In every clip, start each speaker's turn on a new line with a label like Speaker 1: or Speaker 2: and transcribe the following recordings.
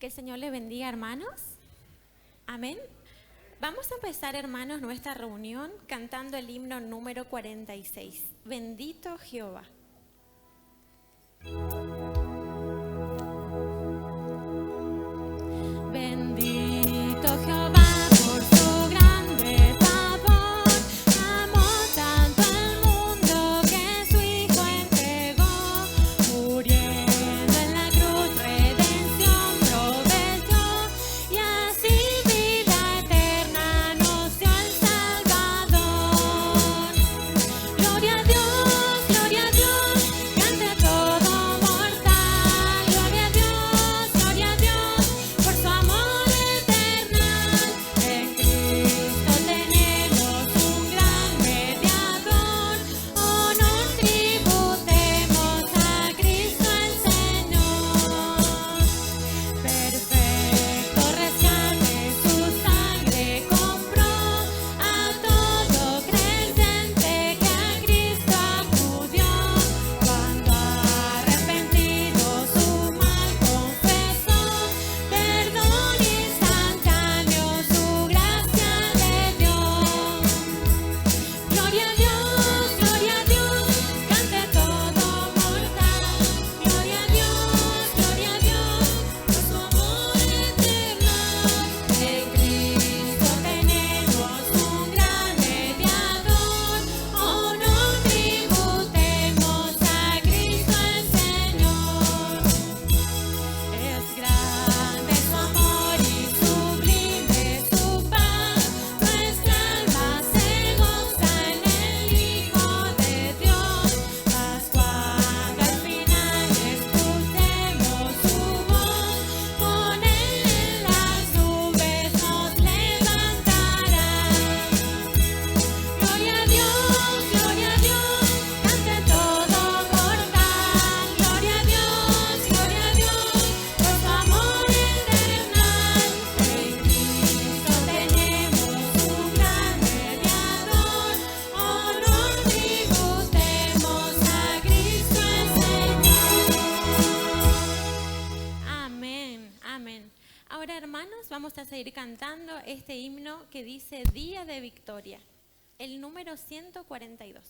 Speaker 1: Que el Señor les bendiga, hermanos. Amén. Vamos a empezar, hermanos, nuestra reunión cantando el himno número 46. Bendito Jehová. Bendito Jehová. Vamos a seguir cantando este himno que dice Día de Victoria, el número 142.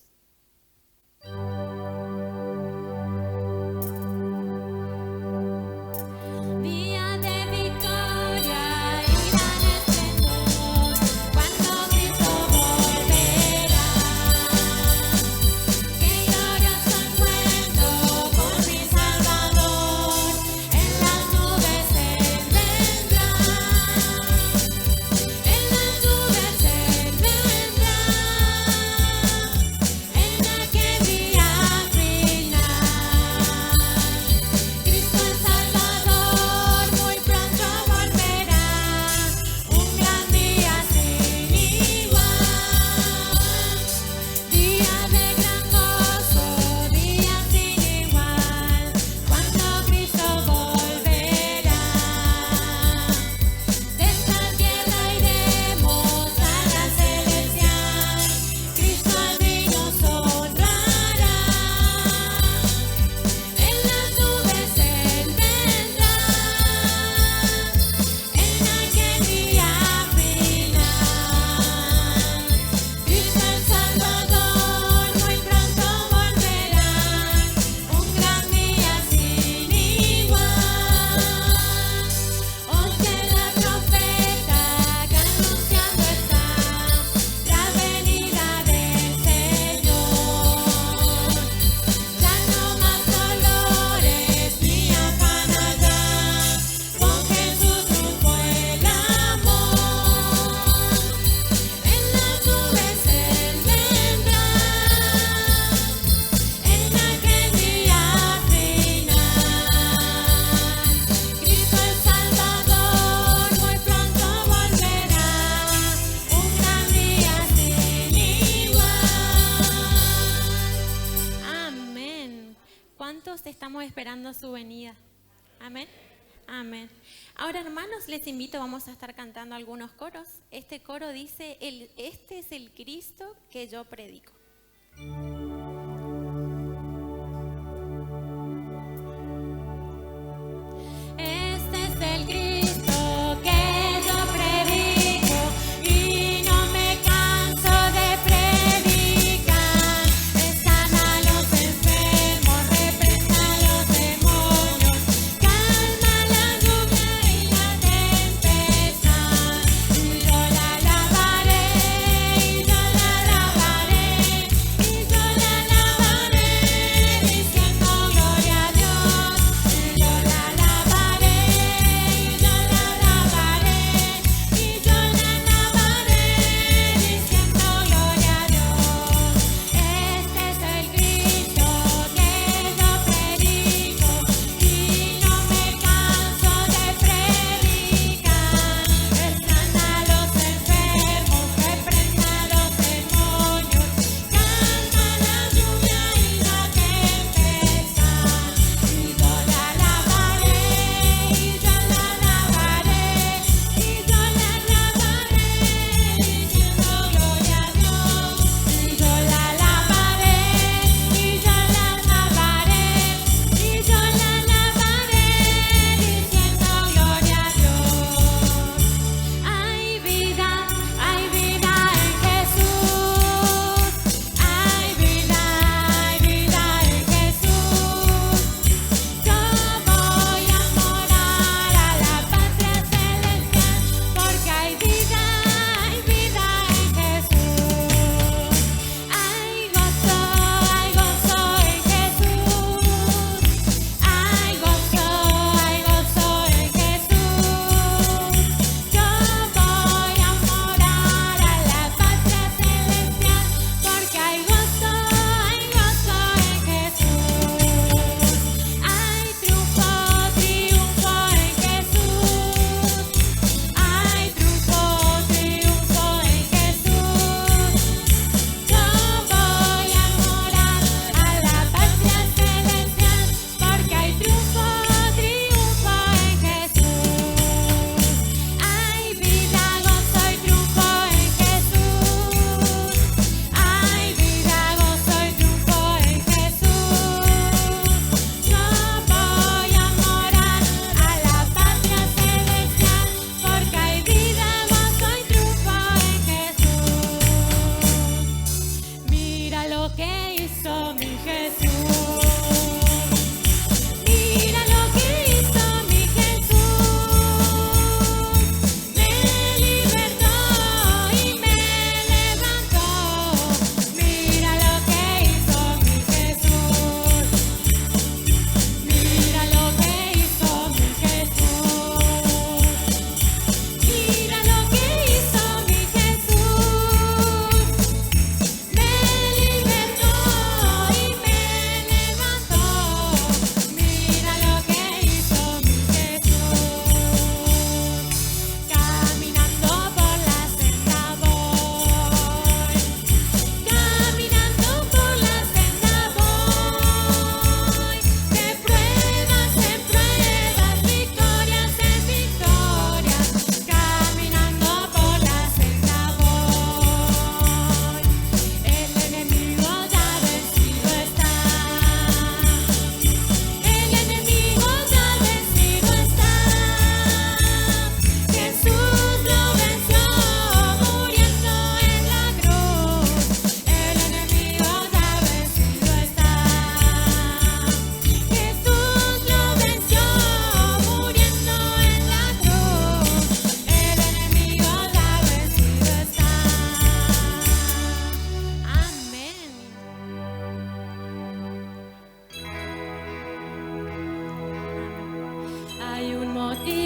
Speaker 1: Estamos esperando su venida. Amén. Amén. Ahora, hermanos, les invito, vamos a estar cantando algunos coros. Este coro dice, este es el Cristo que yo predico. Este es el Cristo.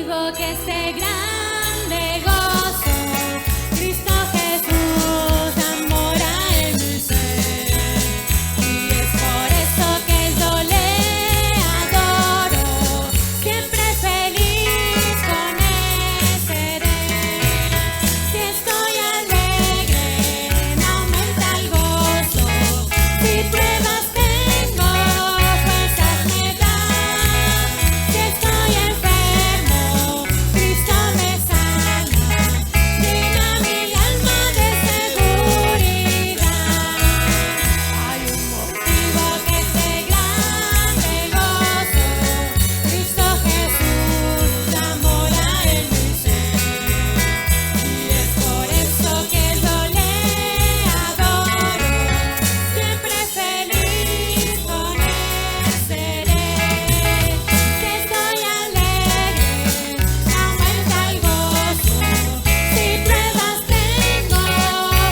Speaker 1: motivo que ese grande gozo, Cristo Jesús mora en mi ser. Y es por eso que yo le adoro, siempre feliz con Él seré. Si estoy alegre, me aumenta el gozo. Si pruebas tengo, fuerzas me da. Si estoy enfermo, Cristo me sana. Llena mi alma de seguridad. Hay un motivo que ese grande gozo, Cristo Jesús mora en mi ser. Y es por eso que yo le adoro, siempre feliz con Él seré. Si estoy alegre, me aumenta el gozo. Si pruebas tengo,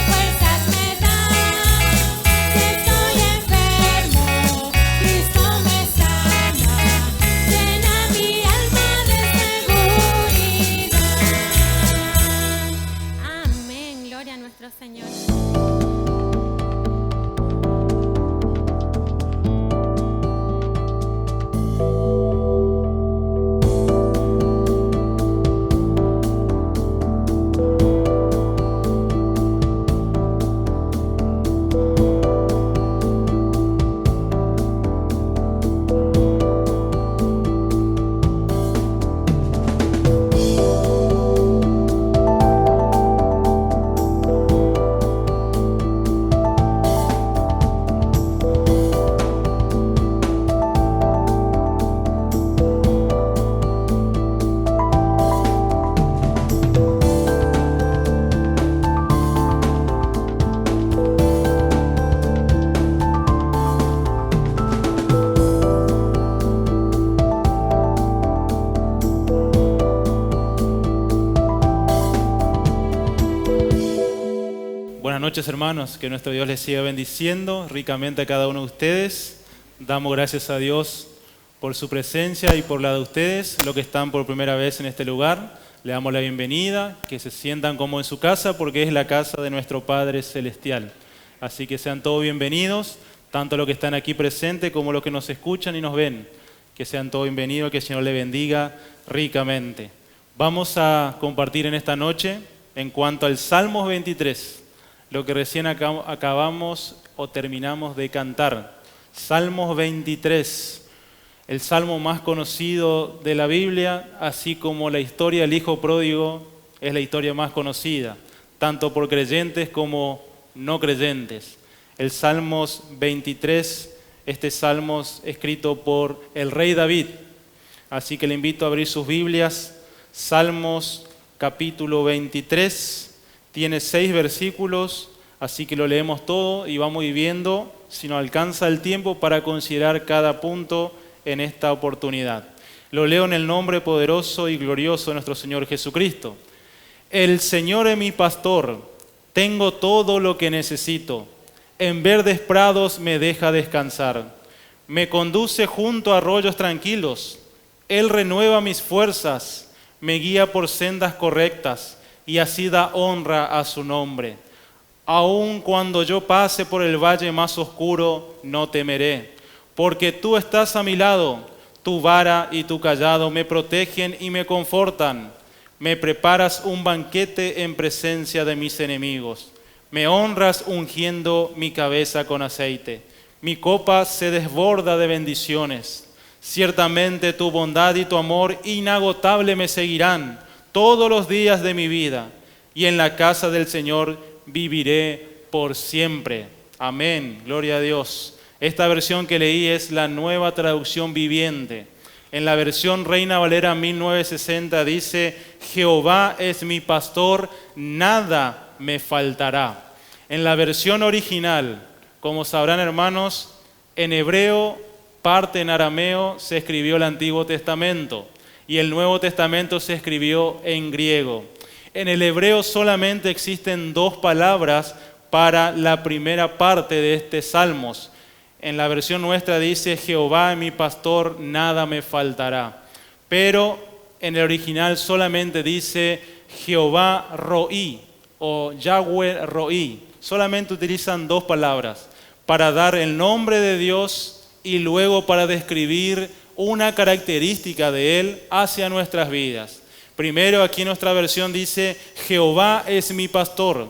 Speaker 1: fuerzas me da. Si estoy enfermo, Cristo me sana. Llena mi alma de seguridad. Amén, gloria a nuestro Señor.
Speaker 2: Buenas noches, hermanos, que nuestro Dios les siga bendiciendo ricamente a cada uno de ustedes. Damos gracias a Dios por su presencia y por la de ustedes, los que están por primera vez en este lugar. Le damos la bienvenida, que se sientan como en su casa, porque es la casa de nuestro Padre Celestial. Así que sean todos bienvenidos, tanto los que están aquí presentes como los que nos escuchan y nos ven. Que sean todos bienvenidos, que el Señor les bendiga ricamente. Vamos a compartir en esta noche en cuanto al Salmos 23. Lo que recién acabamos o terminamos de cantar. Salmos 23, el salmo más conocido de la Biblia, así como la historia del Hijo Pródigo es la historia más conocida, tanto por creyentes como no creyentes. El Salmos 23, este salmo es escrito por el rey David. Así que le invito a abrir sus Biblias. Salmos capítulo 23. Tiene 6 versículos, así que lo leemos todo y vamos viendo si nos alcanza el tiempo para considerar cada punto en esta oportunidad. Lo leo en el nombre poderoso y glorioso de nuestro Señor Jesucristo. El Señor es mi pastor, tengo todo lo que necesito. En verdes prados me deja descansar. Me conduce junto a arroyos tranquilos. Él renueva mis fuerzas, me guía por sendas correctas y así da honra a su nombre. Aun cuando yo pase por el valle más oscuro, no temeré, porque tú estás a mi lado, tu vara y tu cayado me protegen y me confortan. Me preparas un banquete en presencia de mis enemigos. Me honras ungiendo mi cabeza con aceite. Mi copa se desborda de bendiciones. Ciertamente tu bondad y tu amor inagotable me seguirán todos los días de mi vida, y en la casa del Señor viviré por siempre. Amén, gloria a Dios. Esta versión que leí es la Nueva Traducción Viviente. En la versión Reina Valera 1960 dice: Jehová es mi pastor, nada me faltará. En la versión original, como sabrán, hermanos, en hebreo, parte en arameo, se escribió el Antiguo Testamento. Y el Nuevo Testamento se escribió en griego. En el hebreo solamente existen 2 palabras para la primera parte de este Salmos. En la versión nuestra dice: Jehová es mi pastor, nada me faltará. Pero en el original solamente dice Jehová Roí o Yahweh Roí. Solamente utilizan dos palabras para dar el nombre de Dios y luego para describir una característica de Él hacia nuestras vidas. Primero, aquí en nuestra versión dice, Jehová es mi pastor.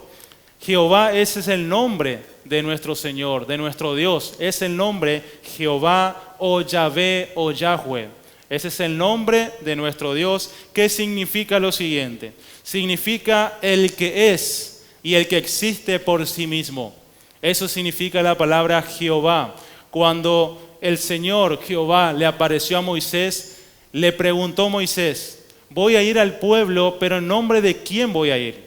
Speaker 2: Jehová, ese es el nombre de nuestro Señor, de nuestro Dios. Es el nombre Jehová o Yahvé o Yahweh. Ese es el nombre de nuestro Dios, que significa lo siguiente. Significa el que es y el que existe por sí mismo. Eso significa la palabra Jehová. Cuando el Señor Jehová le apareció a Moisés, le preguntó a Moisés, voy a ir al pueblo, pero ¿en nombre de quién voy a ir?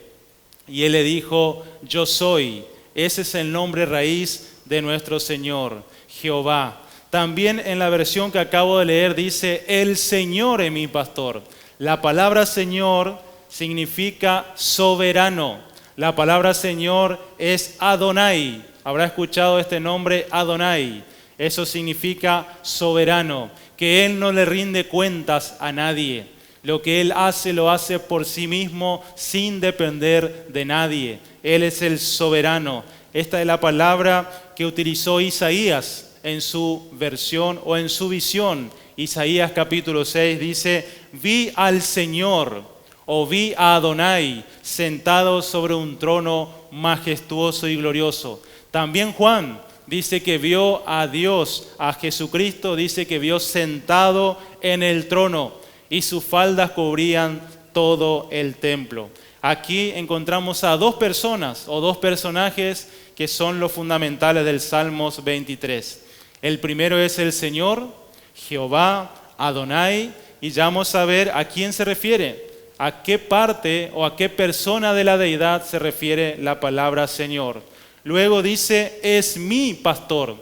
Speaker 2: Y él le dijo, yo soy. Ese es el nombre raíz de nuestro Señor, Jehová. También en la versión que acabo de leer dice, el Señor es mi pastor. La palabra Señor significa soberano. La palabra Señor es Adonai. Habrá escuchado este nombre Adonai. Eso significa soberano, que Él no le rinde cuentas a nadie. Lo que Él hace, lo hace por sí mismo, sin depender de nadie. Él es el soberano. Esta es la palabra que utilizó Isaías en su versión o en su visión. Isaías capítulo 6 dice, vi al Señor o vi a Adonai sentado sobre un trono majestuoso y glorioso. También Juan dice que vio a Dios, a Jesucristo, dice que vio sentado en el trono y sus faldas cubrían todo el templo. Aquí encontramos a dos personas o dos personajes que son los fundamentales del Salmos 23. El primero es el Señor, Jehová, Adonai, y ya vamos a ver a quién se refiere, a qué parte o a qué persona de la deidad se refiere la palabra Señor. Luego dice, es mi pastor.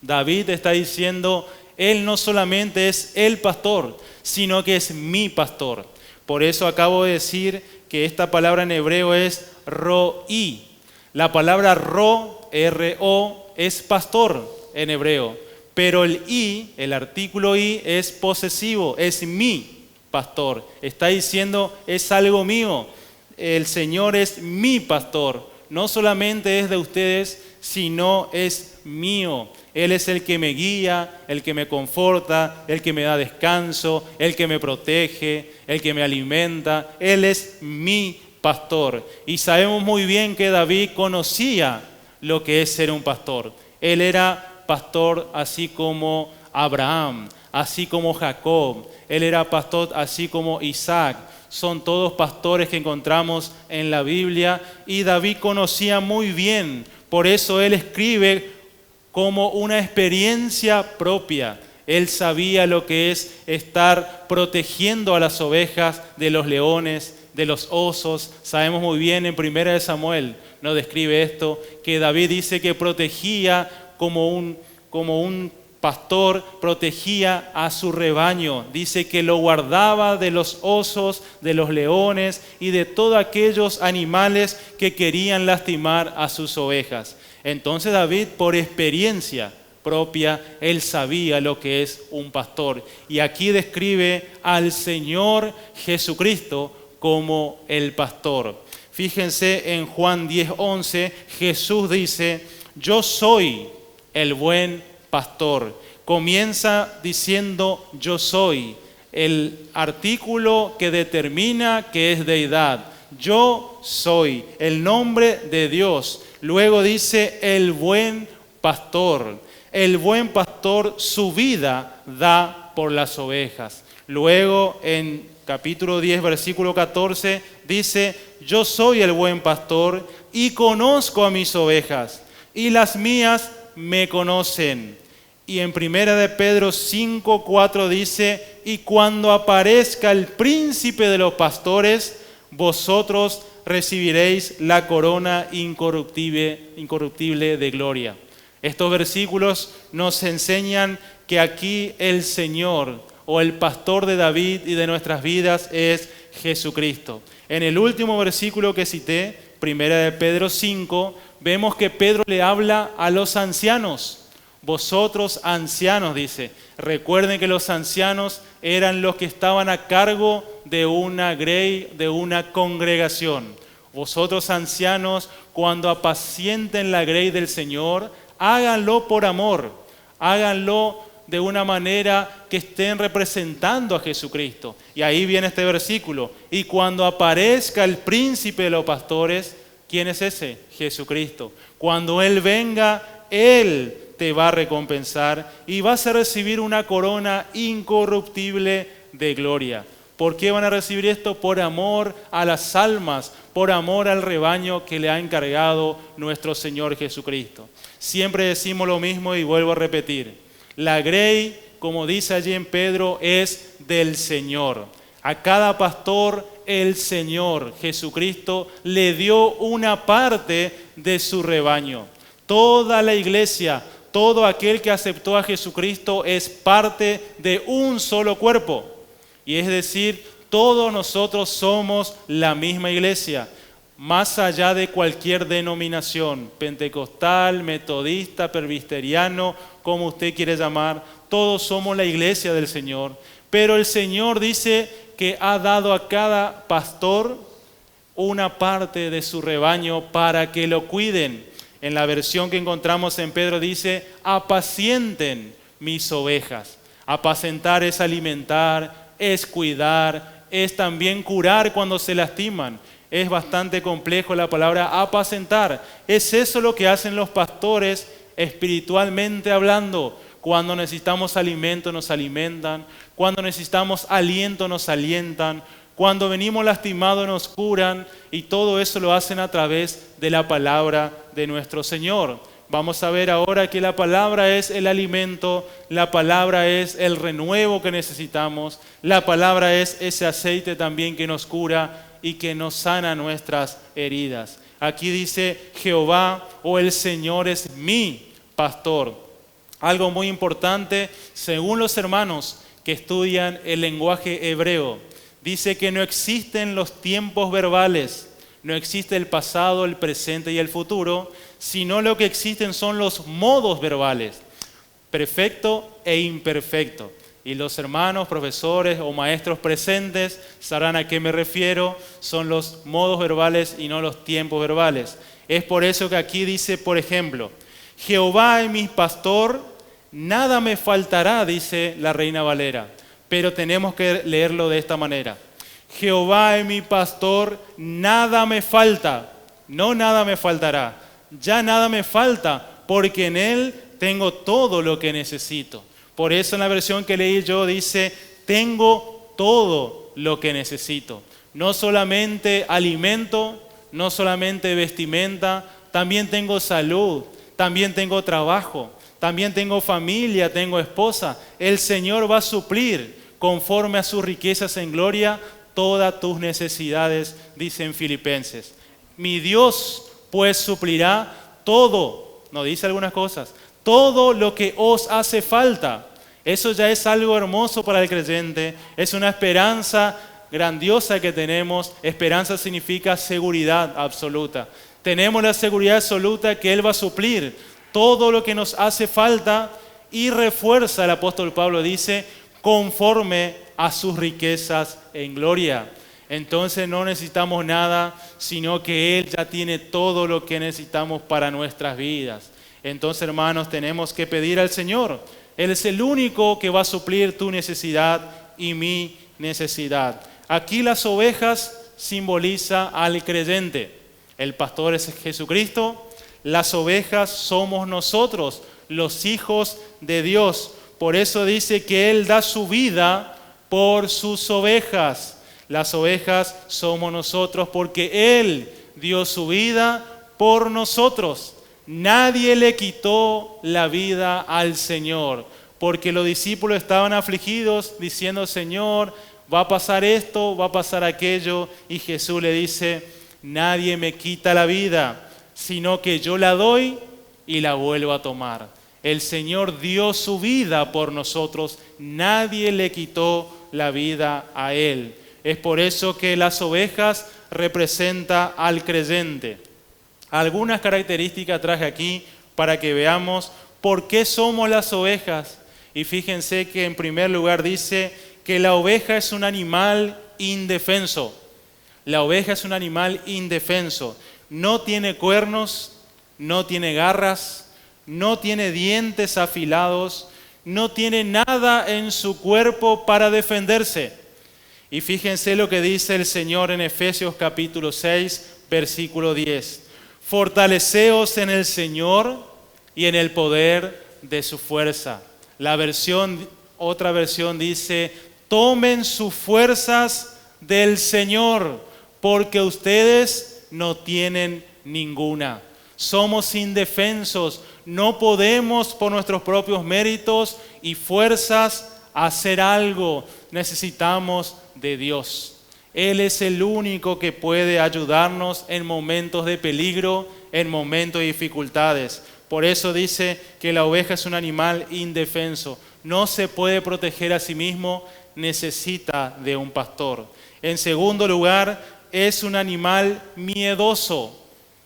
Speaker 2: David está diciendo, Él no solamente es el pastor, sino que es mi pastor. Por eso acabo de decir que esta palabra en hebreo es roí. La palabra R-O, es pastor en hebreo. Pero el i, el artículo i, es posesivo, es mi pastor. Está diciendo, es algo mío. El Señor es mi pastor. No solamente es de ustedes, sino es mío. Él es el que me guía, el que me conforta, el que me da descanso, el que me protege, el que me alimenta. Él es mi pastor. Y sabemos muy bien que David conocía lo que es ser un pastor. Él era pastor así como Abraham, así como Jacob. Él era pastor así como Isaac. Son todos pastores que encontramos en la Biblia y David conocía muy bien. Por eso él escribe como una experiencia propia. Él sabía lo que es estar protegiendo a las ovejas de los leones, de los osos. Sabemos muy bien en 1 Samuel, nos describe esto, que David dice que protegía como un pastor, protegía a su rebaño. Dice que lo guardaba de los osos, de los leones y de todos aquellos animales que querían lastimar a sus ovejas. Entonces David, por experiencia propia, él sabía lo que es un pastor. Y aquí describe al Señor Jesucristo como el pastor. Fíjense en Juan 10:11, Jesús dice, yo soy el buen pastor. Comienza diciendo yo soy, el artículo que determina que es deidad. Yo soy, el nombre de Dios. Luego dice el buen pastor. El buen pastor su vida da por las ovejas. Luego en capítulo 10, versículo 14 dice, yo soy el buen pastor y conozco a mis ovejas y las mías me conocen. Y en 1 de Pedro 5:4 dice, y cuando aparezca el príncipe de los pastores, vosotros recibiréis la corona incorruptible de gloria. Estos versículos nos enseñan que aquí el Señor o el pastor de David y de nuestras vidas es Jesucristo. En el último versículo que cité, 1 de Pedro 5, vemos que Pedro le habla a los ancianos. Vosotros ancianos, dice, recuerden que los ancianos eran los que estaban a cargo de una grey, de una congregación. Vosotros ancianos, cuando apacienten la grey del Señor, háganlo por amor, háganlo de una manera que estén representando a Jesucristo. Y ahí viene este versículo. Y cuando aparezca el príncipe de los pastores, ¿quién es ese? Jesucristo. Cuando Él venga, Él te va a recompensar y vas a recibir una corona incorruptible de gloria. ¿Por qué van a recibir esto? Por amor a las almas, por amor al rebaño que le ha encargado nuestro Señor Jesucristo. Siempre decimos lo mismo y vuelvo a repetir. La grey, como dice allí en Pedro, es del Señor. A cada pastor el Señor Jesucristo le dio una parte de su rebaño. Toda la iglesia, todo aquel que aceptó a Jesucristo es parte de un solo cuerpo. Y es decir, todos nosotros somos la misma iglesia, más allá de cualquier denominación, pentecostal, metodista, presbiteriano, como usted quiere llamar, todos somos la iglesia del Señor. Pero el Señor dice que ha dado a cada pastor una parte de su rebaño para que lo cuiden. En la versión que encontramos en Pedro dice, apacienten mis ovejas. Apacentar es alimentar, es cuidar, es también curar cuando se lastiman. Es bastante complejo la palabra apacentar. Es eso lo que hacen los pastores espiritualmente hablando. Cuando necesitamos alimento nos alimentan, cuando necesitamos aliento nos alientan, cuando venimos lastimados nos curan y todo eso lo hacen a través de la palabra de nuestro Señor. Vamos a ver ahora que la palabra es el alimento, la palabra es el renuevo que necesitamos, la palabra es ese aceite también que nos cura y que nos sana nuestras heridas. Aquí dice Jehová o el Señor es mi pastor. Algo muy importante, según los hermanos que estudian el lenguaje hebreo, dice que no existen los tiempos verbales, no existe el pasado, el presente y el futuro, sino lo que existen son los modos verbales, perfecto e imperfecto. Y los hermanos, profesores o maestros presentes sabrán a qué me refiero, son los modos verbales y no los tiempos verbales. Es por eso que aquí dice, por ejemplo, Jehová es mi pastor, nada me faltará, dice la Reina Valera. Pero tenemos que leerlo de esta manera. Jehová es mi pastor, nada me falta, no nada me faltará. Ya nada me falta, porque en Él tengo todo lo que necesito. Por eso en la versión que leí yo dice, tengo todo lo que necesito. No solamente alimento, no solamente vestimenta, también tengo salud, también tengo trabajo, también tengo familia, tengo esposa. El Señor va a suplir conforme a sus riquezas en gloria todas tus necesidades, dice en Filipenses. Mi Dios pues suplirá todo, no dice algunas cosas, todo lo que os hace falta. Eso ya es algo hermoso para el creyente, es una esperanza grandiosa que tenemos. Esperanza significa seguridad absoluta. Tenemos la seguridad absoluta que Él va a suplir todo lo que nos hace falta y refuerza, el apóstol Pablo dice, conforme a sus riquezas en gloria. Entonces no necesitamos nada, sino que Él ya tiene todo lo que necesitamos para nuestras vidas. Entonces, hermanos, tenemos que pedir al Señor. Él es el único que va a suplir tu necesidad y mi necesidad. Aquí las ovejas simboliza al creyente. El pastor es Jesucristo. Las ovejas somos nosotros, los hijos de Dios. Por eso dice que Él da su vida por sus ovejas. Las ovejas somos nosotros porque Él dio su vida por nosotros. Nadie le quitó la vida al Señor, porque los discípulos estaban afligidos diciendo, Señor, va a pasar esto, va a pasar aquello. Y Jesús le dice, nadie me quita la vida, sino que yo la doy y la vuelvo a tomar. El Señor dio su vida por nosotros, nadie le quitó la vida a Él. Es por eso que las ovejas representan al creyente. Algunas características traje aquí para que veamos ¿Por qué somos las ovejas? Y fíjense que en primer lugar dice que la oveja es un animal indefenso. La oveja es un animal indefenso. No tiene cuernos, no tiene garras, no tiene dientes afilados, no tiene nada en su cuerpo para defenderse. Y fíjense lo que dice el Señor en Efesios capítulo 6, versículo 10. Fortaleceos en el Señor y en el poder de su fuerza. Otra versión dice, tomen sus fuerzas del Señor, porque ustedes no tienen ninguna. Somos indefensos, no podemos por nuestros propios méritos y fuerzas hacer algo. Necesitamos de Dios. Él es el único que puede ayudarnos en momentos de peligro, en momentos de dificultades. Por eso dice que la oveja es un animal indefenso. No se puede proteger a sí mismo, necesita de un pastor. En segundo lugar, es un animal miedoso.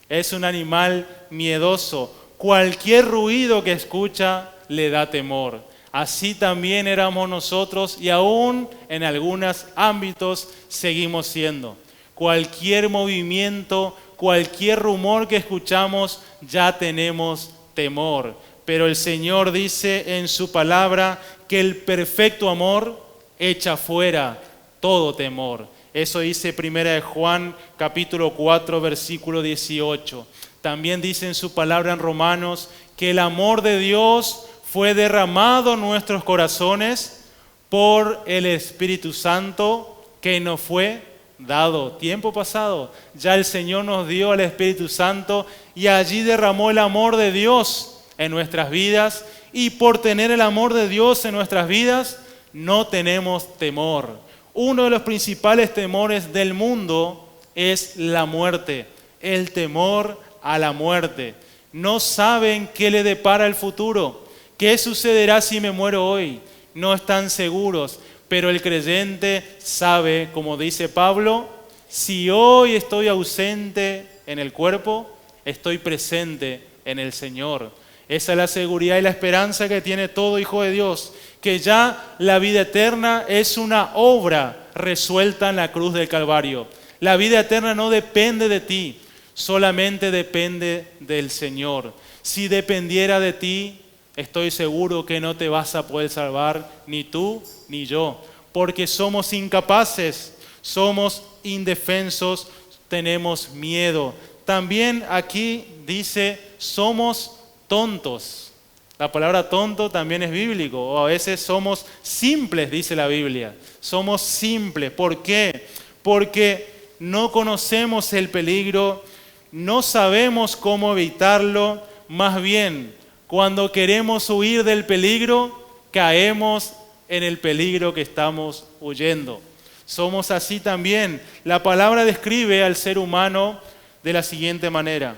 Speaker 2: Es un animal miedoso. Cualquier ruido que escucha le da temor. Así también éramos nosotros y aún en algunos ámbitos seguimos siendo. Cualquier movimiento, cualquier rumor que escuchamos, ya tenemos temor. Pero el Señor dice en su palabra que el perfecto amor echa fuera todo temor. Eso dice 1 Juan capítulo 4 versículo 18. También dice en su palabra en Romanos que el amor de Dios fue derramado en nuestros corazones por el Espíritu Santo que nos fue dado. Tiempo pasado, ya el Señor nos dio al Espíritu Santo y allí derramó el amor de Dios en nuestras vidas. Y por tener el amor de Dios en nuestras vidas, no tenemos temor. Uno de los principales temores del mundo es la muerte, el temor a la muerte. No saben qué le depara el futuro. ¿Qué sucederá si me muero hoy? No están seguros, pero el creyente sabe, como dice Pablo, si hoy estoy ausente en el cuerpo, estoy presente en el Señor. Esa es la seguridad y la esperanza que tiene todo hijo de Dios, que ya la vida eterna es una obra resuelta en la cruz del Calvario. La vida eterna no depende de ti, solamente depende del Señor. Si dependiera de ti, estoy seguro que no te vas a poder salvar ni tú ni yo, porque somos incapaces, somos indefensos, tenemos miedo. También aquí dice, somos tontos. La palabra tonto también es bíblico, o a veces somos simples, dice la Biblia. Somos simples. ¿Por qué? Porque no conocemos el peligro, no sabemos cómo evitarlo, más bien, cuando queremos huir del peligro, caemos en el peligro que estamos huyendo. Somos así también. La palabra describe al ser humano de la siguiente manera.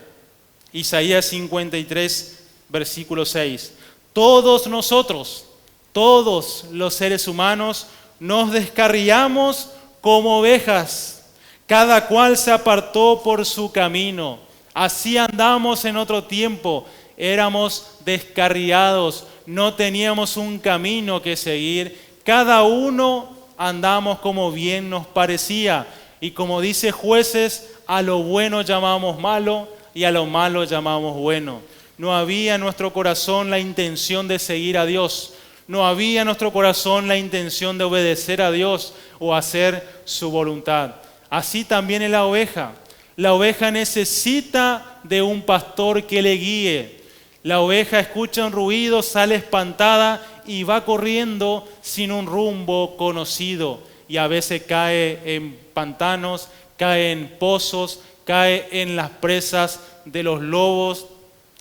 Speaker 2: Isaías 53, versículo 6. Todos nosotros, todos los seres humanos, nos descarriamos como ovejas. Cada cual se apartó por su camino. Así andamos en otro tiempo. Éramos descarriados, no teníamos un camino que seguir. Cada uno andamos como bien nos parecía. Y como dice Jueces, a lo bueno llamamos malo y a lo malo llamamos bueno. No había en nuestro corazón la intención de seguir a Dios. No había en nuestro corazón la intención de obedecer a Dios o hacer su voluntad. Así también es la oveja. La oveja necesita de un pastor que le guíe. La oveja escucha un ruido, sale espantada y va corriendo sin un rumbo conocido. Y a veces cae en pantanos, cae en pozos, cae en las presas de los lobos,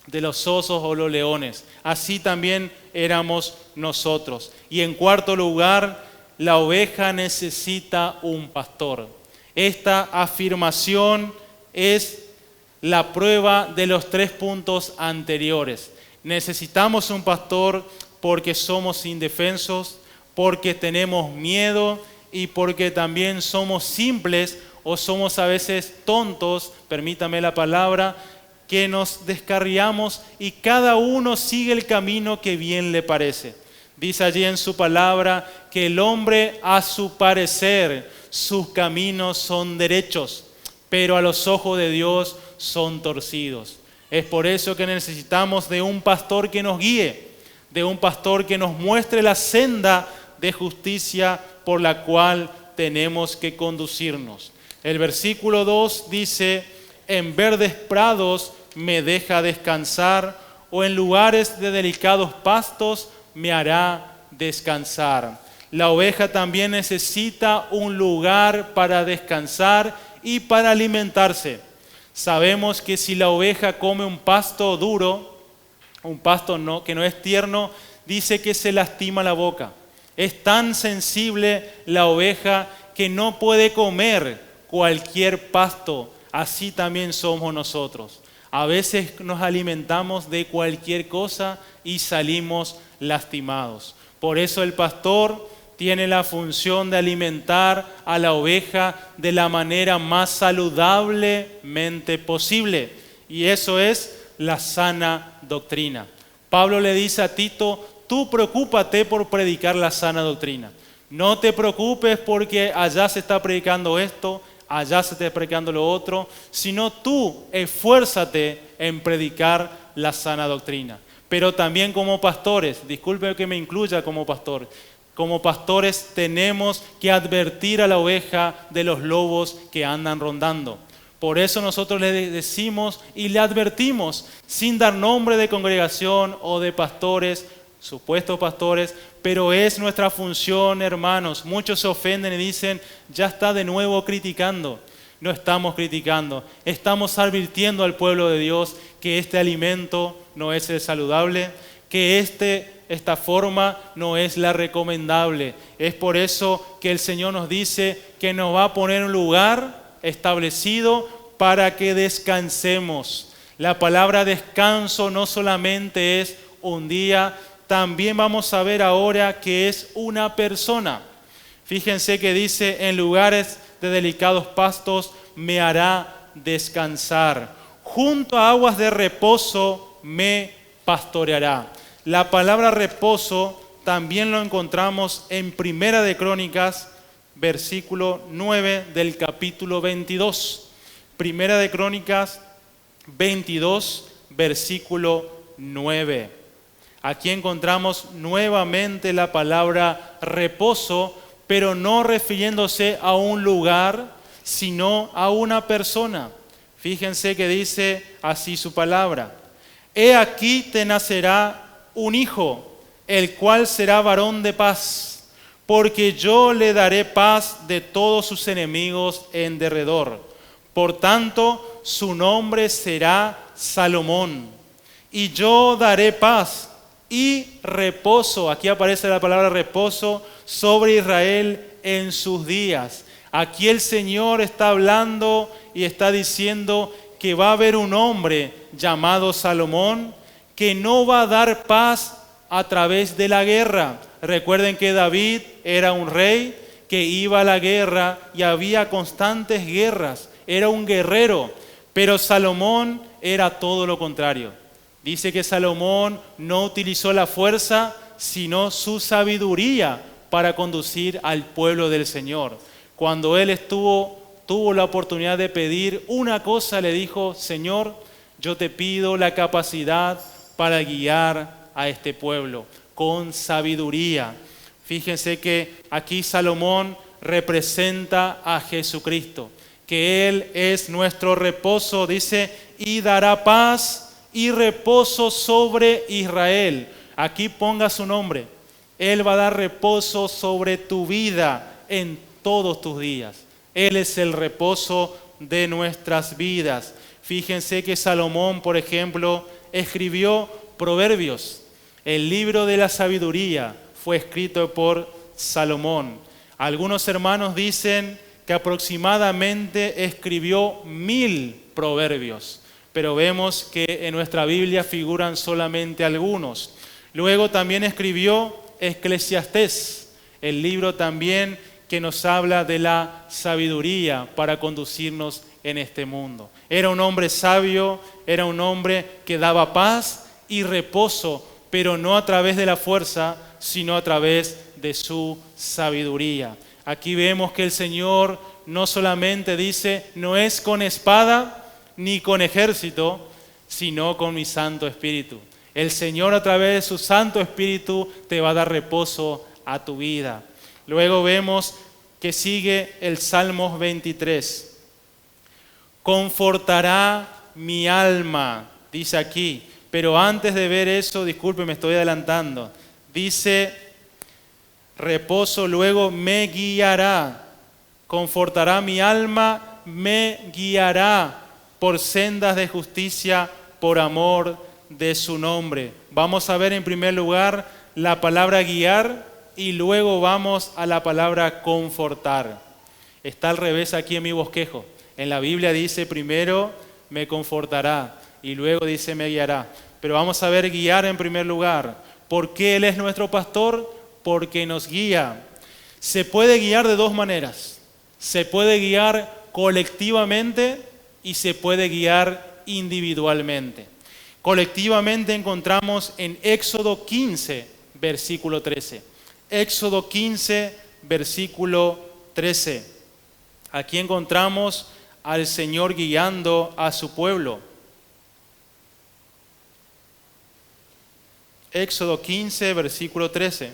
Speaker 2: de los osos o los leones. Así también éramos nosotros. Y en cuarto lugar, la oveja necesita un pastor. Esta afirmación es la prueba de los 3 puntos anteriores. Necesitamos un pastor porque somos indefensos, porque tenemos miedo y porque también somos simples o somos a veces tontos, permítame la palabra, que nos descarriamos y cada uno sigue el camino que bien le parece. Dice allí en su palabra que el hombre a su parecer, sus caminos son derechos, pero a los ojos de Dios son torcidos. Es por eso que necesitamos de un pastor que nos guíe, de un pastor que nos muestre la senda de justicia por la cual tenemos que conducirnos. El versículo 2 dice: en verdes prados me deja descansar, o en lugares de delicados pastos me hará descansar. La oveja también necesita un lugar para descansar y para alimentarse. Sabemos que si la oveja come un pasto duro, un pasto que no es tierno, dice que se lastima la boca. Es tan sensible la oveja que no puede comer cualquier pasto. Así también somos nosotros. A veces nos alimentamos de cualquier cosa y salimos lastimados. Por eso el pastor tiene la función de alimentar a la oveja de la manera más saludablemente posible. Y eso es la sana doctrina. Pablo le dice a Tito: tú preocúpate por predicar la sana doctrina. No te preocupes porque allá se está predicando esto, allá se está predicando lo otro, sino tú esfuérzate en predicar la sana doctrina. Pero también como pastores, disculpe que me incluya como pastores tenemos que advertir a la oveja de los lobos que andan rondando. Por eso nosotros le decimos y le advertimos, sin dar nombre de congregación o de pastores, supuestos pastores, pero es nuestra función, hermanos. Muchos se ofenden y dicen: ya está de nuevo criticando. No estamos criticando, estamos advirtiendo al pueblo de Dios que este alimento no es el saludable, que esta forma no es la recomendable. Es por eso que el Señor nos dice que nos va a poner un lugar establecido para que descansemos. La palabra descanso no solamente es un día, también vamos a ver ahora que es una persona. Fíjense que dice: en lugares de delicados pastos me hará descansar. Junto a aguas de reposo me pastoreará. La palabra reposo también lo encontramos en Primera de Crónicas, versículo 9 del capítulo 22. Primera de Crónicas 22, versículo 9. Aquí encontramos nuevamente la palabra reposo, pero no refiriéndose a un lugar, sino a una persona. Fíjense que dice así su palabra: he aquí te nacerá un hijo, el cual será varón de paz, porque yo le daré paz de todos sus enemigos en derredor. Por tanto, su nombre será Salomón. Y yo daré paz y reposo, aquí aparece la palabra reposo, sobre Israel en sus días. Aquí el Señor está hablando y está diciendo que va a haber un hombre llamado Salomón que no va a dar paz a través de la guerra. Recuerden que David era un rey que iba a la guerra y había constantes guerras. Era un guerrero, pero Salomón era todo lo contrario. Dice que Salomón no utilizó la fuerza, sino su sabiduría para conducir al pueblo del Señor. Cuando él tuvo la oportunidad de pedir una cosa, le dijo: Señor, yo te pido la capacidad para guiar a este pueblo con sabiduría. Fíjense que aquí Salomón representa a Jesucristo, que Él es nuestro reposo, dice, y dará paz y reposo sobre Israel. Aquí ponga su nombre. Él va a dar reposo sobre tu vida en todos tus días. Él es el reposo de nuestras vidas. Fíjense que Salomón, por ejemplo, escribió Proverbios. El libro de la sabiduría fue escrito por Salomón. Algunos hermanos dicen que aproximadamente escribió 1000 proverbios, pero vemos que en nuestra Biblia figuran solamente algunos. Luego también escribió Eclesiastés, el libro también que nos habla de la sabiduría para conducirnos en este mundo. Era un hombre sabio, era un hombre que daba paz y reposo, pero no a través de la fuerza, sino a través de su sabiduría. Aquí vemos que el Señor no solamente dice, no es con espada ni con ejército, sino con mi Santo Espíritu. El Señor a través de su Santo Espíritu te va a dar reposo a tu vida. Luego vemos que sigue el Salmos 23. Confortará mi alma, dice aquí. Pero antes de ver eso, disculpe, me estoy adelantando. Dice, reposo, luego me guiará. Confortará mi alma, me guiará por sendas de justicia, por amor de su nombre. Vamos a ver en primer lugar la palabra guiar y luego vamos a la palabra confortar. Está al revés aquí en mi bosquejo. En la Biblia dice primero me confortará y luego dice me guiará. Pero vamos a ver guiar en primer lugar. ¿Por qué Él es nuestro pastor? Porque nos guía. Se puede guiar de dos maneras. Se puede guiar colectivamente y se puede guiar individualmente. Colectivamente encontramos en Éxodo 15, versículo 13. Éxodo 15, versículo 13. Aquí encontramos al Señor guiando a su pueblo. Éxodo 15, versículo 13.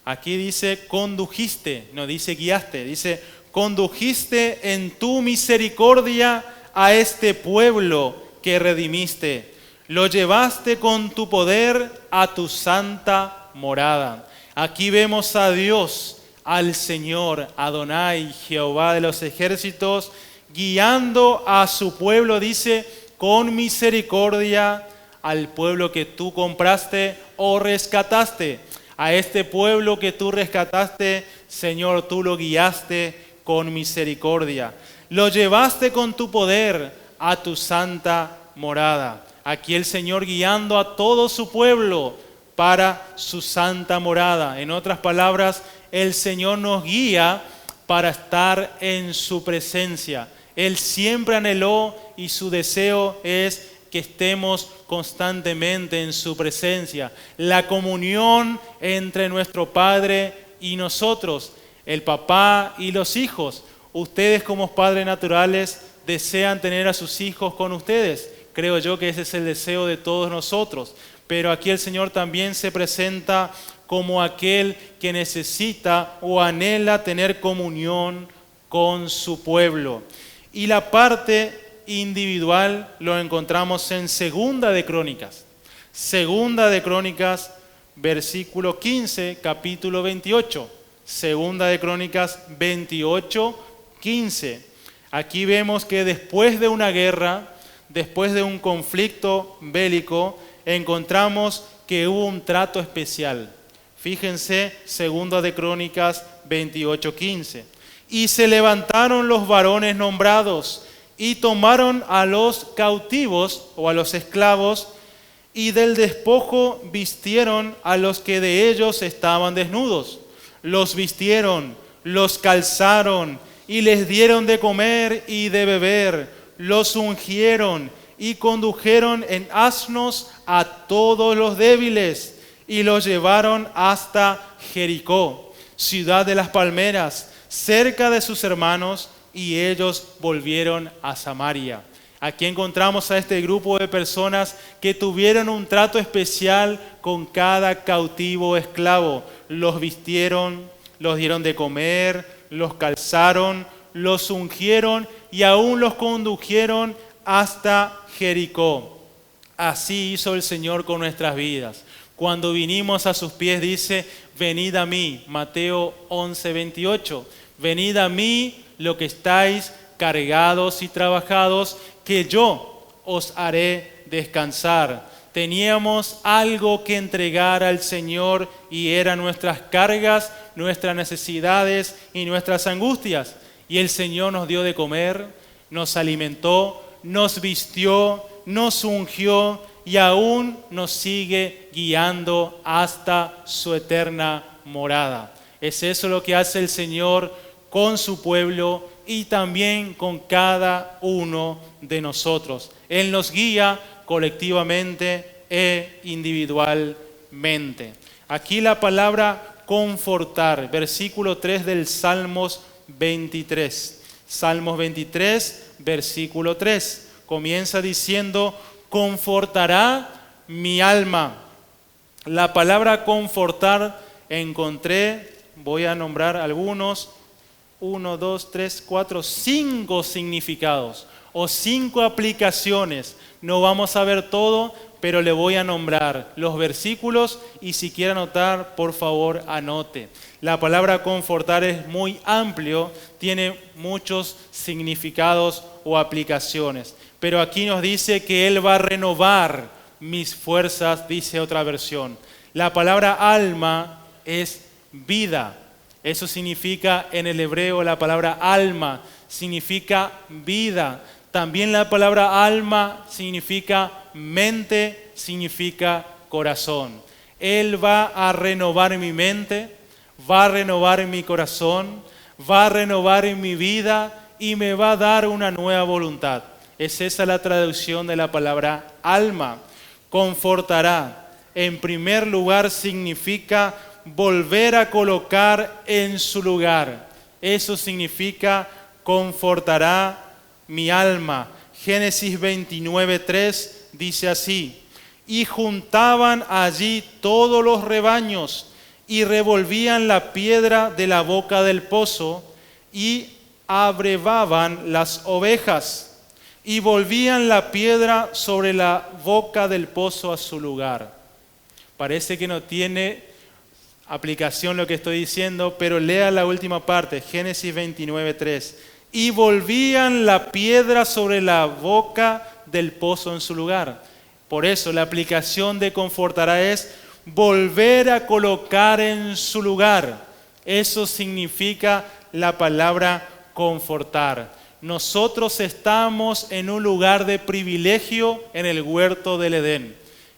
Speaker 2: Aquí dice condujiste, no dice guiaste, dice condujiste en tu misericordia a este pueblo que redimiste. Lo llevaste con tu poder a tu santa morada. Aquí vemos a Dios, al Señor, Adonai, Jehová de los ejércitos, guiando a su pueblo, dice, con misericordia al pueblo que tú compraste o rescataste. A este pueblo que tú rescataste, Señor, tú lo guiaste con misericordia. Lo llevaste con tu poder a tu santa morada. Aquí el Señor guiando a todo su pueblo para su santa morada. En otras palabras, el Señor nos guía para estar en su presencia. Él siempre anheló y su deseo es que estemos constantemente en su presencia. La comunión entre nuestro Padre y nosotros, el papá y los hijos. Ustedes como padres naturales desean tener a sus hijos con ustedes. Creo yo que ese es el deseo de todos nosotros. Pero aquí el Señor también se presenta como aquel que necesita o anhela tener comunión con su pueblo. Y la parte individual lo encontramos en Segunda de Crónicas. Segunda de Crónicas, versículo 15, capítulo 28. Segunda de Crónicas 28, 15. Aquí vemos que después de una guerra, después de un conflicto bélico, encontramos que hubo un trato especial. Fíjense, Segunda de Crónicas 28, 15. Y se levantaron los varones nombrados y tomaron a los cautivos o a los esclavos y del despojo vistieron a los que de ellos estaban desnudos. Los vistieron, los calzaron y les dieron de comer y de beber. Los ungieron y condujeron en asnos a todos los débiles y los llevaron hasta Jericó, ciudad de las palmeras, cerca de sus hermanos, y ellos volvieron a Samaria. Aquí encontramos a este grupo de personas que tuvieron un trato especial con cada cautivo o esclavo. Los vistieron, los dieron de comer, los calzaron, los ungieron y aún los condujeron hasta Jericó. Así hizo el Señor con nuestras vidas. Cuando vinimos a sus pies dice, venid a mí, Mateo 11, 28. Venid a mí lo que estáis cargados y trabajados, que yo os haré descansar. Teníamos algo que entregar al Señor y eran nuestras cargas, nuestras necesidades y nuestras angustias. Y el Señor nos dio de comer, nos alimentó, nos vistió, nos ungió y aún nos sigue guiando hasta su eterna morada. Es eso lo que hace el Señor con su pueblo y también con cada uno de nosotros. Él nos guía colectivamente e individualmente. Aquí la palabra confortar, versículo 3 del Salmos 23. Salmos 23, versículo 3. Comienza diciendo, confortará mi alma. La palabra confortar encontré, voy a nombrar algunos, 1, 2, 3, 4, 5 significados o 5 aplicaciones. No vamos a ver todo, pero le voy a nombrar los versículos y si quiere anotar, por favor, anote. La palabra confortar es muy amplio, tiene muchos significados o aplicaciones. Pero aquí nos dice que Él va a renovar mis fuerzas, dice otra versión. La palabra alma es vida. Eso significa en el hebreo la palabra alma, significa vida. También la palabra alma significa mente, significa corazón. Él va a renovar mi mente, va a renovar mi corazón, va a renovar mi vida y me va a dar una nueva voluntad. Es esa la traducción de la palabra alma. Confortará. En primer lugar significa volver a colocar en su lugar. Eso significa confortará mi alma. Génesis 29:3 dice así, y juntaban allí todos los rebaños y revolvían la piedra de la boca del pozo y abrevaban las ovejas y volvían la piedra sobre la boca del pozo a su lugar. Parece que no tiene aplicación lo que estoy diciendo, pero lea la última parte, Génesis 29:3. Y volvían la piedra sobre la boca del pozo en su lugar. Por eso la aplicación de confortará es volver a colocar en su lugar. Eso significa la palabra confortar. Nosotros estamos en un lugar de privilegio en el huerto del Edén.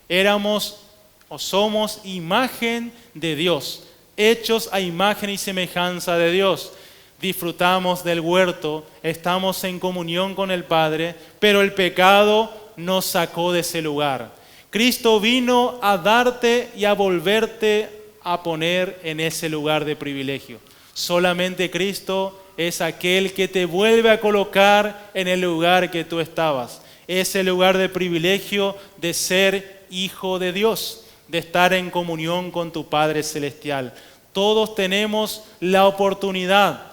Speaker 2: Éramos o somos imagen de Dios, hechos a imagen y semejanza de Dios. Disfrutamos del huerto, estamos en comunión con el Padre, pero el pecado nos sacó de ese lugar. Cristo vino a darte y a volverte a poner en ese lugar de privilegio. Solamente Cristo es aquel que te vuelve a colocar en el lugar que tú estabas. Ese lugar de privilegio de ser hijo de Dios, de estar en comunión con tu Padre Celestial. Todos tenemos la oportunidad.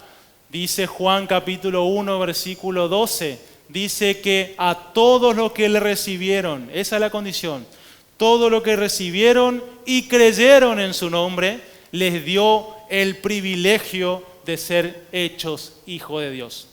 Speaker 2: Dice Juan capítulo 1, versículo 12, dice que a todos los que le recibieron, esa es la condición, todos los que recibieron y creyeron en su nombre, les dio el privilegio de ser hechos hijos de Dios.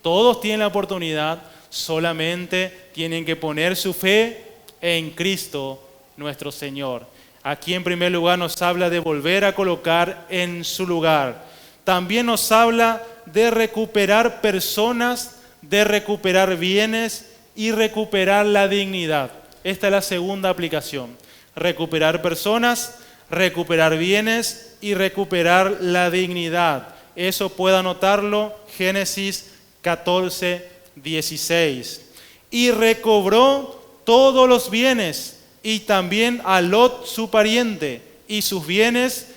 Speaker 2: Todos tienen la oportunidad, solamente tienen que poner su fe en Cristo nuestro Señor. Aquí en primer lugar nos habla de volver a colocar en su lugar. También nos habla de recuperar personas, de recuperar bienes y recuperar la dignidad. Esta es la segunda aplicación. Recuperar personas, recuperar bienes y recuperar la dignidad. Eso puede anotarlo, Génesis 14:16. Y recobró todos los bienes y también a Lot su pariente y sus bienes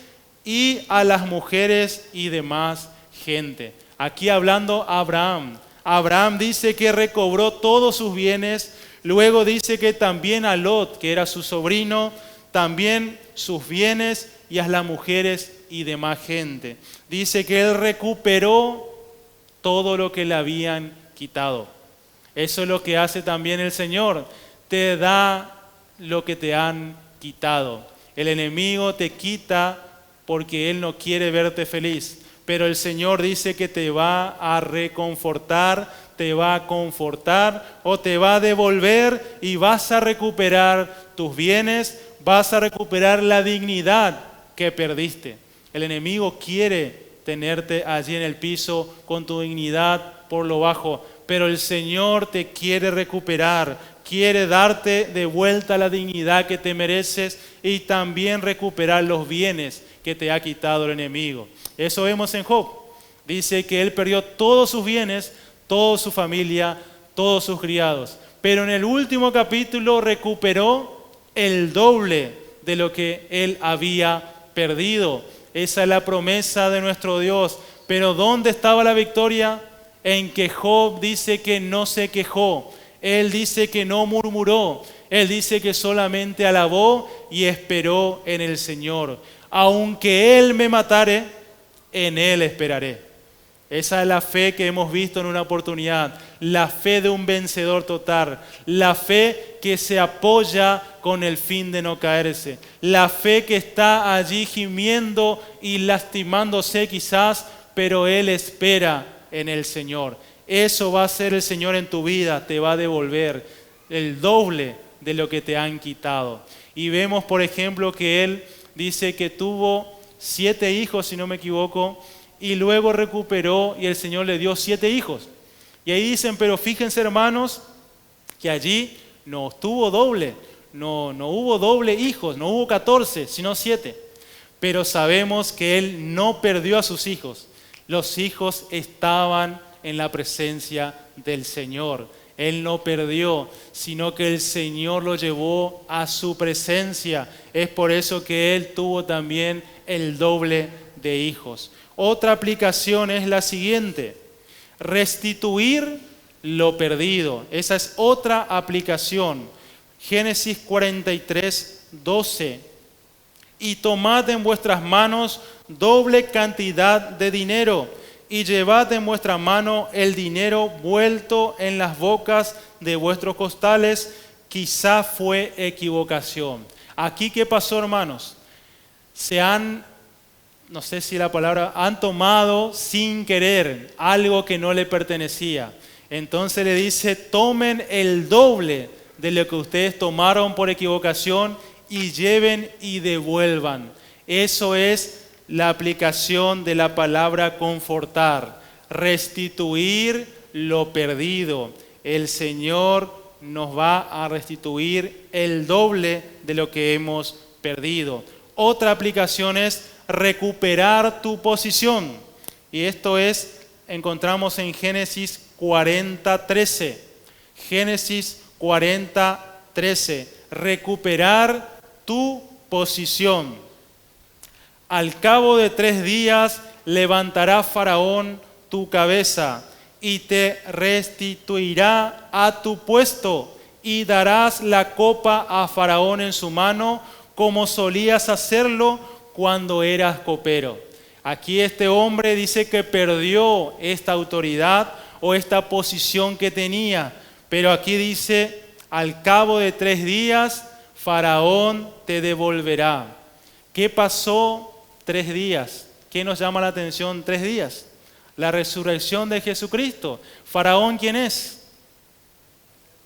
Speaker 2: y a las mujeres y demás gente. Aquí hablando Abraham. Abraham dice que recobró todos sus bienes, luego dice que también a Lot, que era su sobrino, también sus bienes y a las mujeres y demás gente. Dice que él recuperó todo lo que le habían quitado. Eso es lo que hace también el Señor. Te da lo que te han quitado. El enemigo te quita porque él no quiere verte feliz. Pero el Señor dice que te va a reconfortar, te va a confortar o te va a devolver y vas a recuperar tus bienes, vas a recuperar la dignidad que perdiste. El enemigo quiere tenerte allí en el piso con tu dignidad por lo bajo, pero el Señor te quiere recuperar, quiere darte de vuelta la dignidad que te mereces y también recuperar los bienes que te ha quitado el enemigo. Eso vemos en Job. Dice que él perdió todos sus bienes, toda su familia, todos sus criados. Pero en el último capítulo recuperó el doble de lo que él había perdido. Esa es la promesa de nuestro Dios. Pero ¿dónde estaba la victoria? En que Job dice que no se quejó. Él dice que no murmuró. Él dice que solamente alabó y esperó en el Señor. Aunque Él me matare, en Él esperaré. Esa es la fe que hemos visto en una oportunidad. La fe de un vencedor total. La fe que se apoya con el fin de no caerse. La fe que está allí gimiendo y lastimándose quizás, pero Él espera en el Señor. Eso va a ser el Señor en tu vida. Te va a devolver el doble de lo que te han quitado. Y vemos, por ejemplo, que Él dice que tuvo 7 hijos, si no me equivoco, y luego recuperó y el Señor le dio 7 hijos. Y ahí dicen, pero fíjense hermanos, que allí no tuvo doble, no hubo doble hijos, no hubo 14, sino 7. Pero sabemos que Él no perdió a sus hijos. Los hijos estaban en la presencia del Señor. Él no perdió, sino que el Señor lo llevó a su presencia. Es por eso que Él tuvo también el doble de hijos. Otra aplicación es la siguiente: restituir lo perdido. Esa es otra aplicación. Génesis 43, 12. Y tomad en vuestras manos doble cantidad de dinero, y llevad en vuestra mano el dinero vuelto en las bocas de vuestros costales. Quizá fue equivocación. Aquí, ¿qué pasó, hermanos? No sé si la palabra, han tomado sin querer algo que no le pertenecía. Entonces le dice, tomen el doble de lo que ustedes tomaron por equivocación y lleven y devuelvan. Eso es la aplicación de la palabra confortar, restituir lo perdido. El Señor nos va a restituir el doble de lo que hemos perdido. Otra aplicación es recuperar tu posición. Y esto encontramos en Génesis 40:13. Génesis 40:13. Recuperar tu posición. Al cabo de 3 días levantará Faraón tu cabeza y te restituirá a tu puesto y darás la copa a Faraón en su mano como solías hacerlo cuando eras copero. Aquí este hombre dice que perdió esta autoridad o esta posición que tenía, pero aquí dice, al cabo de 3 días Faraón te devolverá. ¿Qué pasó 3 días? ¿Qué nos llama la atención 3 días? La resurrección de Jesucristo. ¿Faraón quién es?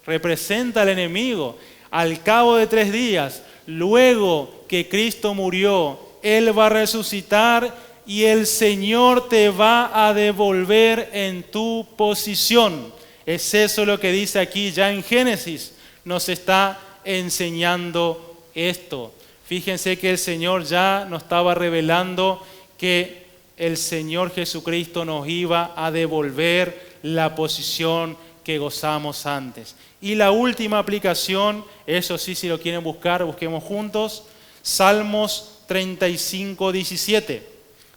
Speaker 2: Representa al enemigo. Al cabo de 3 días, luego que Cristo murió, Él va a resucitar y el Señor te va a devolver en tu posición. Es eso lo que dice aquí ya en Génesis. Nos está enseñando esto. Fíjense que el Señor ya nos estaba revelando que el Señor Jesucristo nos iba a devolver la posición que gozamos antes. Y la última aplicación, eso sí, si lo quieren buscar, busquemos juntos, Salmos 35:17.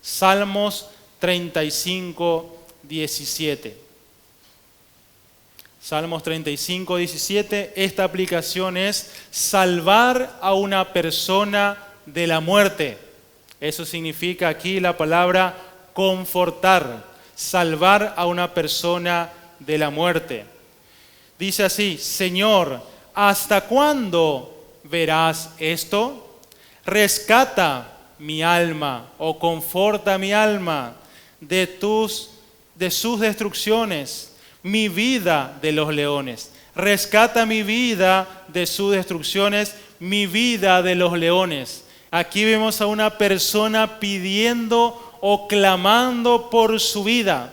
Speaker 2: Salmos 35:17. Salmos 35:17, esta aplicación es salvar a una persona de la muerte. Eso significa aquí la palabra confortar, salvar a una persona de la muerte. Dice así, Señor, ¿hasta cuándo verás esto? Rescata mi alma o conforta mi alma de sus destrucciones, mi vida de los leones. Rescata mi vida de sus destrucciones, mi vida de los leones. Aquí vemos a una persona pidiendo o clamando por su vida.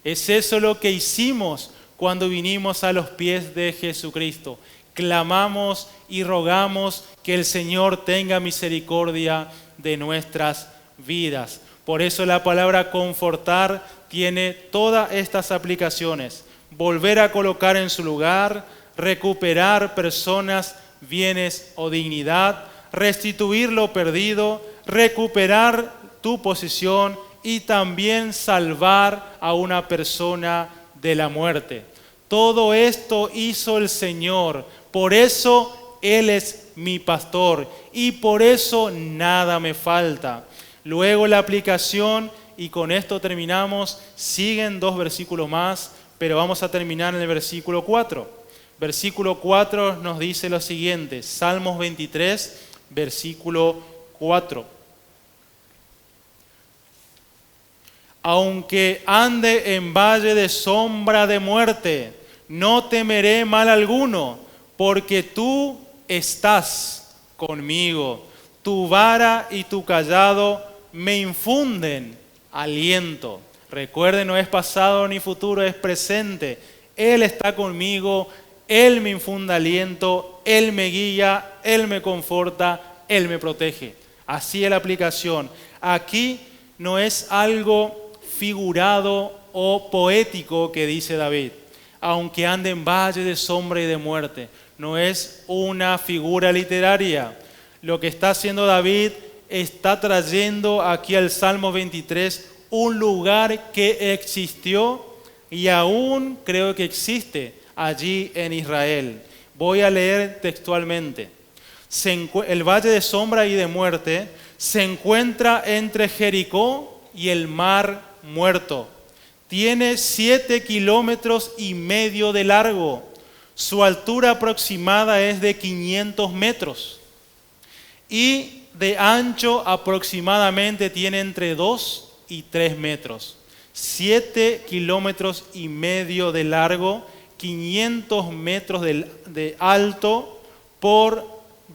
Speaker 2: Es eso lo que hicimos cuando vinimos a los pies de Jesucristo. Clamamos y rogamos que el Señor tenga misericordia de nuestras vidas. Por eso la palabra confortar tiene todas estas aplicaciones. Volver a colocar en su lugar, recuperar personas, bienes o dignidad, restituir lo perdido, recuperar tu posición y también salvar a una persona de la muerte. Todo esto hizo el Señor, por eso Él es mi pastor y por eso nada me falta. Luego la aplicación, y con esto terminamos, siguen 2 versículos más, pero vamos a terminar en el versículo 4. Versículo 4 nos dice lo siguiente, Salmos 23, versículo 4. Aunque ande en valle de sombra de muerte, no temeré mal alguno, porque tú estás conmigo. Tu vara y tu cayado me infunden aliento. Recuerden, no es pasado ni futuro, es presente. Él está conmigo, Él me infunde aliento, Él me guía, Él me conforta, Él me protege. Así es la aplicación. Aquí no es algo figurado o poético que dice David. Aunque ande en valle de sombra y de muerte. No es una figura literaria. Lo que está haciendo David está trayendo aquí al Salmo 23 un lugar que existió y aún creo que existe allí en Israel. Voy a leer textualmente. El valle de sombra y de muerte se encuentra entre Jericó y el mar Muerto. Tiene 7 kilómetros y medio de largo. Su altura aproximada es de 500 metros. Y de ancho aproximadamente tiene entre 2 y 3 metros. 7 kilómetros y medio de largo, 500 metros de alto por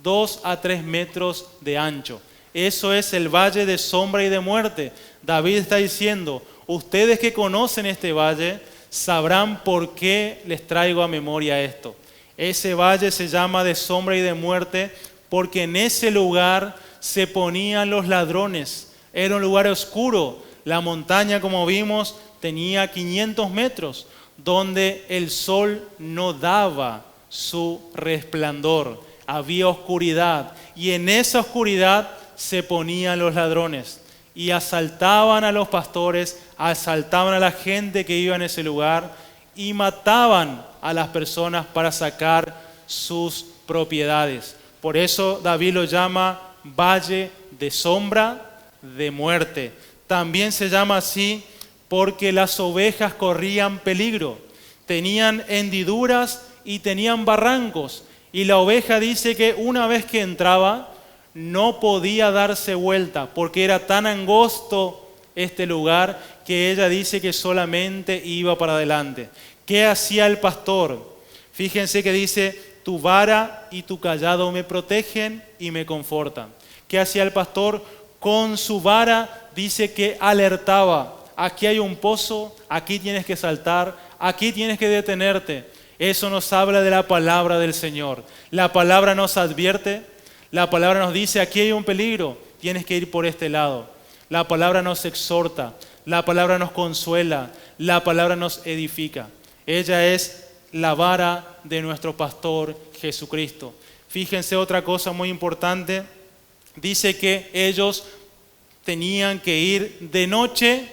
Speaker 2: 2 a 3 metros de ancho. Eso es el valle de sombra y de muerte. David está diciendo, ustedes que conocen este valle sabrán por qué les traigo a memoria esto. Ese valle se llama de sombra y de muerte porque en ese lugar se ponían los ladrones. Era un lugar oscuro. La montaña, como vimos, tenía 500 metros, donde el sol no daba su resplandor. Había oscuridad y en esa oscuridad se ponían los ladrones y asaltaban a los pastores, asaltaban a la gente que iba en ese lugar y mataban a las personas para sacar sus propiedades. Por eso David lo llama valle de sombra de muerte. También se llama así porque las ovejas corrían peligro, tenían hendiduras y tenían barrancos. Y la oveja dice que una vez que entraba, no podía darse vuelta porque era tan angosto este lugar que ella dice que solamente iba para adelante. ¿Qué hacía el pastor? Fíjense que dice, tu vara y tu cayado me protegen y me confortan. ¿Qué hacía el pastor? Con su vara dice que alertaba. Aquí hay un pozo, aquí tienes que saltar, aquí tienes que detenerte. Eso nos habla de la palabra del Señor. La palabra nos advierte. La palabra nos dice, aquí hay un peligro, tienes que ir por este lado. La palabra nos exhorta, la palabra nos consuela, la palabra nos edifica. Ella es la vara de nuestro pastor Jesucristo. Fíjense otra cosa muy importante. Dice que ellos tenían que ir de noche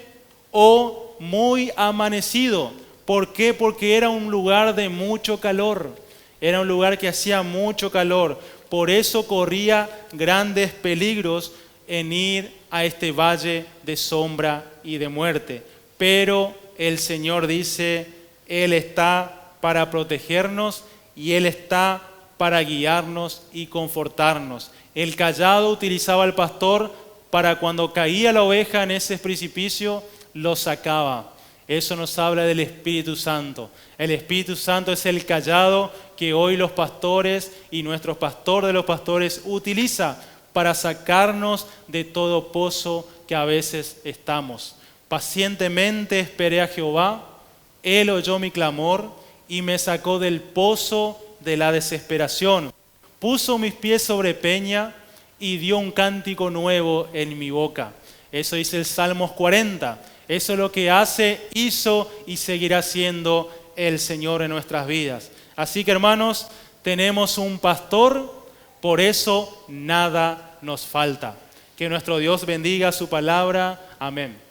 Speaker 2: o muy amanecido. ¿Por qué? Porque era un lugar de mucho calor. Era un lugar que hacía mucho calor. Por eso corría grandes peligros en ir a este valle de sombra y de muerte. Pero el Señor dice, Él está para protegernos y Él está para guiarnos y confortarnos. El cayado utilizaba el pastor para cuando caía la oveja en ese precipicio, lo sacaba. Eso nos habla del Espíritu Santo. El Espíritu Santo es el cayado que hoy los pastores y nuestro pastor de los pastores utiliza para sacarnos de todo pozo que a veces estamos. Pacientemente esperé a Jehová, Él oyó mi clamor y me sacó del pozo de la desesperación. Puso mis pies sobre peña y dio un cántico nuevo en mi boca. Eso dice el Salmos 40. Eso es lo que hace, hizo y seguirá siendo el Señor en nuestras vidas. Así que, hermanos, tenemos un pastor, por eso nada nos falta. Que nuestro Dios bendiga su palabra. Amén.